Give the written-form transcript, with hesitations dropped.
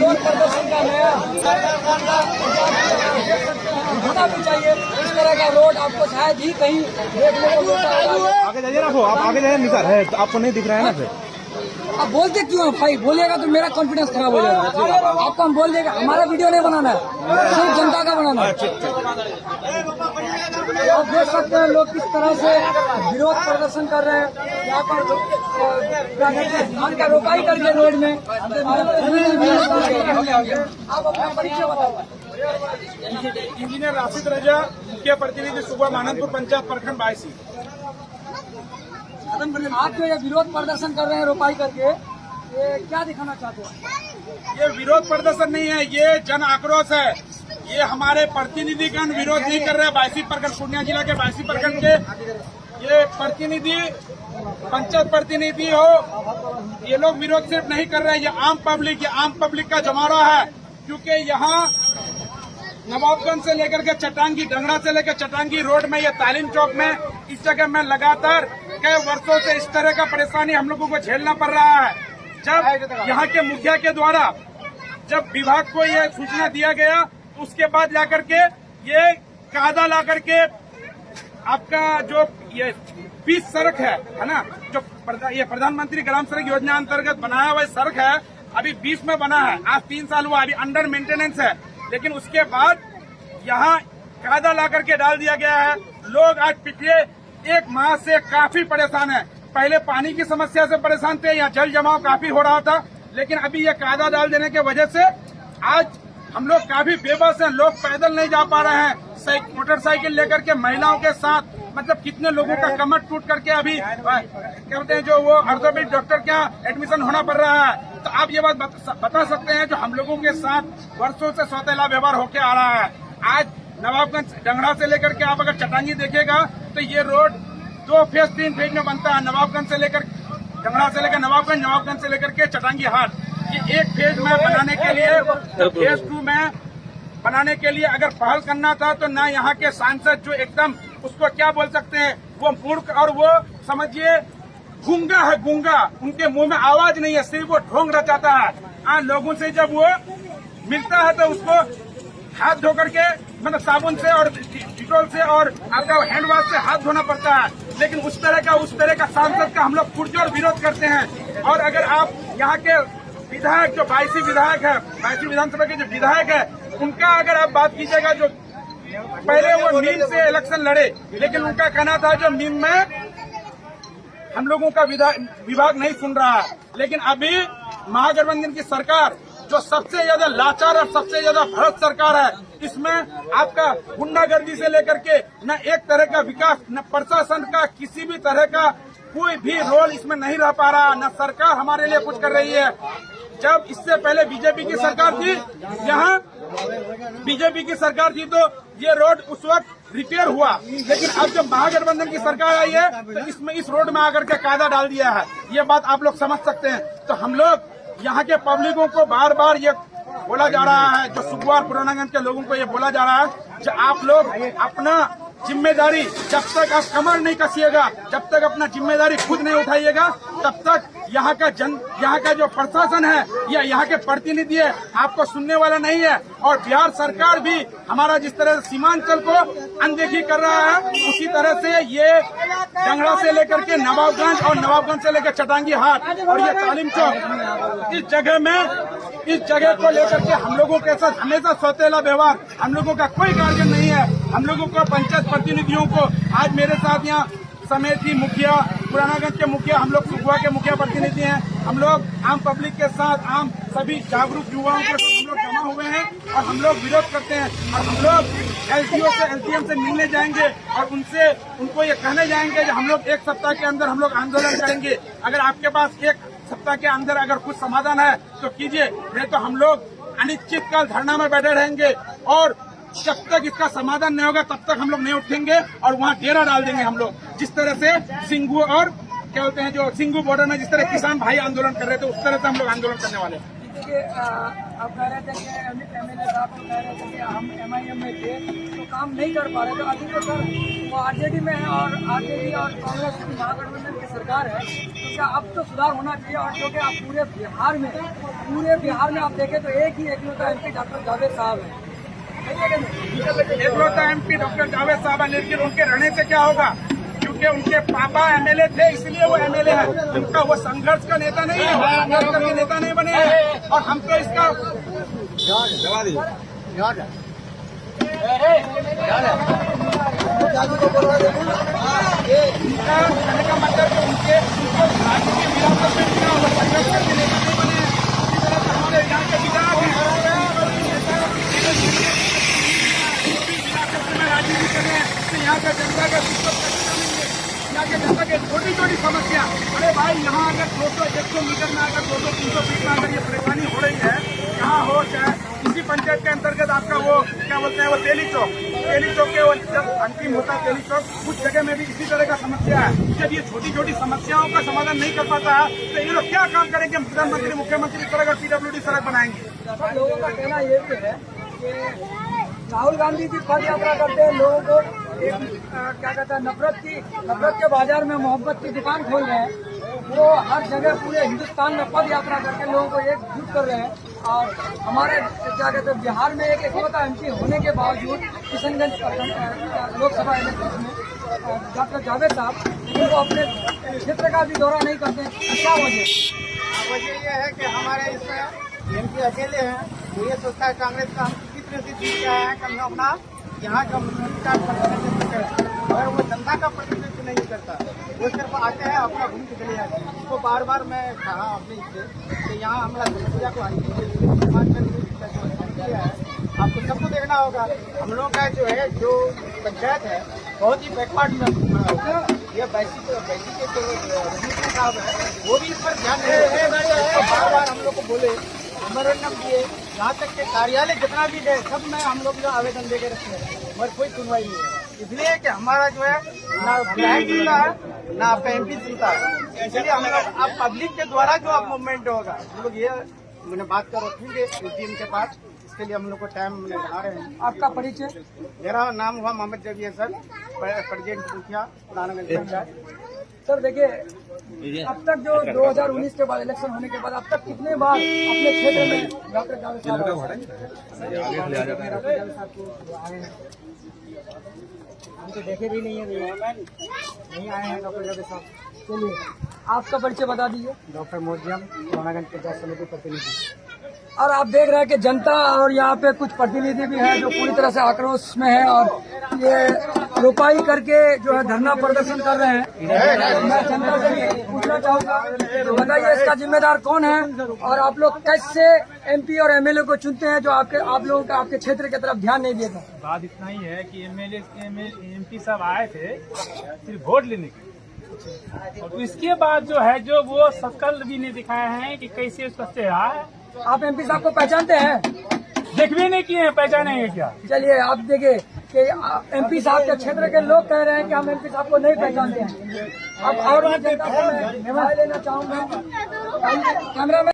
विरोध प्रदर्शन का नया होना भी चाहिए। इस तरह का रोड आपको शायद ही कहीं देखने को मिलता है। आगे जाइए ना, आप आगे जाइए, निसार है तो आपको नहीं दिख रहा है ना फिर। आप बोलते क्यों हैं भाई? बोलिएगा तो मेरा कॉन्फिडेंस खराब हो जाएगा। आपको हम बोल देगा, हमारा वीडियो नहीं बनाना है, सिर्फ जनता का बनाना है। आप देख सकते हैं लोग किस तरह से विरोध प्रदर्शन कर रहे हैं। यहाँ पर धान का रोपाई करके रोड में। आप अपना परिचय बताओ। इंजीनियर राशिद रजा, मुख्य प्रतिनिधि सुबह मानंदपुर पंचायत प्रखंड 22। आप जो ये विरोध प्रदर्शन कर रहे हैं रोपाई करके, ये क्या दिखाना चाहते हैं? ये विरोध प्रदर्शन नहीं है, ये जन आक्रोश है। ये हमारे प्रतिनिधिगण विरोध नहीं कर रहे हैं। 22 प्रखंड, पूर्णिया जिला के 22 प्रखंड के ये प्रतिनिधि, पंचायत प्रतिनिधि हो, ये लोग विरोध सिर्फ नहीं कर रहे हैं, ये आम पब्लिक का जमावड़ा है। क्योंकि यहाँ नवाबगंज से लेकर के चटांगी, डंगरा से लेकर चटांगी रोड में, ये तालीम चौक में, इस जगह में लगातार कई वर्षों से इस तरह का परेशानी हम लोगों को झेलना पड़ रहा है। जब यहाँ के मुखिया के द्वारा जब विभाग को यह सूचना दिया गया, तो उसके बाद जाकर के ये कायदा ला करके आपका जो ये 20 सड़क है ना, जो ये प्रधानमंत्री ग्राम सड़क योजना अंतर्गत बनाया हुआ सड़क है, अभी 20 में बना है। आज 3 साल हुआ, अभी अंडर मेंटेनेंस है। लेकिन उसके बाद यहाँ कायदा ला करके डाल दिया गया है। लोग आज पिछले 1 माह से काफी परेशान है। पहले पानी की समस्या से परेशान थे, यहाँ जल जमाव काफी हो रहा था, लेकिन अभी ये कायदा डाल देने की वजह से आज हम लोग काफी बेबस हैं। लोग पैदल नहीं जा पा रहे हैं, मोटरसाइकिल लेकर के महिलाओं के साथ, मतलब कितने लोगों का कमर टूट करके अभी कहते हैं जो वो ऑर्थोपेडिक डॉक्टर क्या एडमिशन होना पड़ रहा है। तो आप ये बात बता सकते हैं जो हम लोगों के साथ वर्षों से सौतेला व्यवहार होके आ रहा है। आज नवाबगंज डंगरा से लेकर के आप अगर चटांगी देखेगा तो ये रोड 2 फेज 3 फेज में बनता है। नवाबगंज से लेकर डंगरा से लेकर नवाबगंज, नवाबगंज से लेकर के चटांगी हाट, ये 1 फेज में बनाने के लिए, फेज 2 में बनाने के लिए अगर पहल करना था तो ना यहाँ के सांसद जो एकदम उसको क्या बोल सकते हैं, वो मूर्ख और वो समझिए गूंगा है, गूंगा, उनके मुंह में आवाज नहीं है, सिर्फ वो ढोंग रचाता है। लोगों से जब वो मिलता है तो उसको हाथ धो करके, मतलब साबुन से और डिटॉल से और आपका हैंड वॉश से हाथ धोना पड़ता है। लेकिन उस तरह का सांसद का हम लोग पुरजोर विरोध करते हैं। और अगर आप यहाँ के विधायक जो 22 विधायक है, 22 विधानसभा के जो विधायक है, उनका अगर आप बात कीजिएगा, जो पहले वो नीम से इलेक्शन लड़े, लेकिन उनका कहना था जो नीम में हम लोगों का विभाग नहीं सुन रहा है। लेकिन अभी महागठबंधन की सरकार जो सबसे ज्यादा लाचार और सबसे ज्यादा भ्रष्ट सरकार है, इसमें आपका गुंडागर्दी से लेकर के न एक तरह का विकास, न प्रशासन का किसी भी तरह का कोई भी रोल इसमें नहीं रह पा रहा, न सरकार हमारे लिए कुछ कर रही है। जब इससे पहले बीजेपी की सरकार थी, यहाँ बीजेपी की सरकार थी तो ये रोड उस वक्त रिपेयर हुआ। लेकिन अब जब महागठबंधन की सरकार आई है तो इसमें इस रोड में आकर के कायदा डाल दिया है। ये बात आप लोग समझ सकते हैं। तो हम लोग यहाँ के पब्लिकों को बार बार ये बोला जा रहा है, जो सुखवार पुरानागंज के लोगों को ये बोला जा रहा है, जो आप लोग अपना जिम्मेदारी, जब तक आप कमर नहीं कसिएगा, जब तक अपना जिम्मेदारी खुद नहीं उठाइएगा, तब तक यहाँ का जो प्रशासन है या यहाँ के प्रतिनिधि है आपको सुनने वाला नहीं है। और बिहार सरकार भी हमारा जिस तरह से सीमांचल को अनदेखी कर रहा है, उसी तरह से ये डंगरा से लेकर के नवाबगंज और नवाबगंज से लेकर चटांगी हाट और ये तालीम चौक, इस जगह को लेकर के हम लोगों के साथ हमेशा सौतेला व्यवहार, हम लोगों का कोई गार्जियन नहीं है। हम लोगों को पंचायत प्रतिनिधियों को, आज मेरे साथ यहाँ समेती मुखिया, पुरानागंज के मुखिया, हम लोग सुखवा के मुखिया प्रतिनिधि हैं। हम लोग आम पब्लिक के साथ, आम सभी जागरूक युवाओं के साथ हम लोग जमा हुए हैं और हम लोग विरोध करते हैं। और हम लोग एलसीओ से, एलसीएम से मिलने जाएंगे और उनको ये कहने जाएंगे कि हम लोग 1 सप्ताह के अंदर हम लोग आंदोलन करेंगे। अगर आपके पास 1 सप्ताह के अंदर अगर कुछ समाधान है तो कीजिए, नहीं तो हम लोग अनिश्चितकाल धरना में बैठे रहेंगे। और जब तक इसका समाधान नहीं होगा तब तक हम लोग नहीं उठेंगे और वहाँ डेरा डाल देंगे हम लोग। जिस तरह से सिंघू और क्या बोलते हैं, जो सिंघू बॉर्डर में जिस तरह किसान भाई आंदोलन कर रहे थे, उस तरह से हम लोग आंदोलन करने वाले हैं। देखिए आप कह रहे थे कि एमएलए साहब तो कह रहे थे कि हम MIM में थे तो काम नहीं कर पा रहे, तो अभी तो सर वो RJD में है और RJD और कांग्रेस की महागठबंधन की सरकार है, तो क्या अब तो सुधार होना चाहिए। और क्योंकि आप पूरे बिहार में आप देखें तो एक ही एकलौता MP डॉक्टर जावेद साहब है, एकलौता MP डॉक्टर जावेद साहब है, लेकिन उनके रहने से क्या होगा, क्योंकि उनके पापा MLA थे इसलिए वो MLA है, उनका वो संघर्ष का नेता नहीं है, संघर्ष करके नेता नहीं बने हैं। और हम तो इसका कहने का मतलब कि उनको राजनीतिक विरासत में मिला, वो संघर्ष करके नेता नहीं बने हैं। इसी तरह से हमारे यहाँ के विधायक हैं, राजनीति कर रहे हैं, तो यहाँ का जनता का यहाँ के जनता के छोटी छोटी समस्या, अरे भाई यहाँ अगर 200-100 मीटर में अगर 200-300 फीट में अगर ये परेशानी हो रही है, यहाँ हो चाहे इसी पंचायत के अंतर्गत आपका वो क्या बोलते हैं वो तेली चौक के वो जब अंतिम होता है तेली चौक, उस जगह में भी इसी तरह का समस्या है। जब ये छोटी छोटी समस्याओं का समाधान नहीं कर पाता है तो ये लोग क्या काम करेंगे, प्रधानमंत्री मुख्यमंत्री इस तरह का PWD सड़क बनाएंगे। लोगों का कहना ये भी है कि राहुल गांधी जी पद यात्रा करते हैं, लोगों को एक क्या कहता है नफरत के बाजार में मोहब्बत की दुकान खोल रहे हैं, वो हर जगह पूरे हिंदुस्तान में पद यात्रा करके लोगों को एकजुट कर रहे हैं। और हमारे क्या कहते हैं बिहार में एक एकलौता MP होने के बावजूद किशनगंज लोकसभा इलेक्शन में डॉक्टर जावेद साहब उनको अपने क्षेत्र का भी दौरा नहीं करते, क्या वजह ये है कि हमारे इसमें MP अकेले हैं, तो ये सोचता है कांग्रेस का हम किसी तरह से जीत गया है, कम अपना यहाँ का प्रतिनिधित्व करता है, और वो जनता का प्रतिनिधित्व नहीं करता, वो सिर्फ आते हैं अपना घूम के चले जाते हैं। उसको बार बार मैं कहा अपने इससे कि यहाँ हमारा समस्या को हल किया है, आपको सबको देखना होगा। हम लोग का जो है जो पंचायत है बहुत ही बैकवर्ड में, ये बैसी के जो साहब है वो भी इस पर ध्यान नहीं है, बार बार हम लोग को बोले मेमोरेंडम दिए, यहाँ तक के कार्यालय जितना भी है सब में हम लोग जो आवेदन दे के रखे हैं, मगर कोई सुनवाई नहीं है। इसलिए कि हमारा जो है ना विधायक सुनता है ना आपका MP सुनता है, इसलिए हम लोग अब पब्लिक के द्वारा जो अब मूवमेंट होगा हम लोग ये मैंने बात कर रखेंगे SDM के पास, इसके लिए हम लोग को टाइम बना रहे हैं। आपका परिचय? मेरा नाम हुआ मोहम्मद जबीर सर, प्रेसिडेंट मुखिया पुरानागंज पंचायत। सर देखिए अब तक जो 2019 के बाद इलेक्शन होने के बाद अब तक कितने बार अपने क्षेत्र में डॉक्टर जावेद साहब हम तो देखे भी नहीं है, नहीं आए हैं डॉक्टर जावेद साहब। चलिए आपका परिचय बता दीजिए। डॉक्टर मोजियम पुरानागंज पंचायत समिति प्रतिनिधि। और आप देख रहे हैं कि जनता और यहाँ पे कुछ प्रतिनिधि भी है जो पूरी तरह से आक्रोश में है और ये रोपाई करके जो है धरना प्रदर्शन कर रहे हैं। मैं जनता से पूछना चाहूँगा तो बताइए इसका जिम्मेदार कौन है और आप लोग कैसे MP और MLA को चुनते हैं जो आप लोगों का आपके क्षेत्र की तरफ ध्यान नहीं देता। बात इतना ही है कि MP सब आए थे सिर्फ वोट लेने के, और इसके बाद जो है जो वो शकल भी नहीं दिखाए हैं कि कैसे उसका चेहरा है। आप MP साहब को पहचानते हैं? देख भी नहीं किए हैं, पहचानेंगे क्या? चलिए आप देखिए कि MP साहब के क्षेत्र के लोग कह रहे हैं कि हम MP साहब को नहीं पहचानते हैं। अब और जनता से मैं लेना चाहूँगा कैमरा में।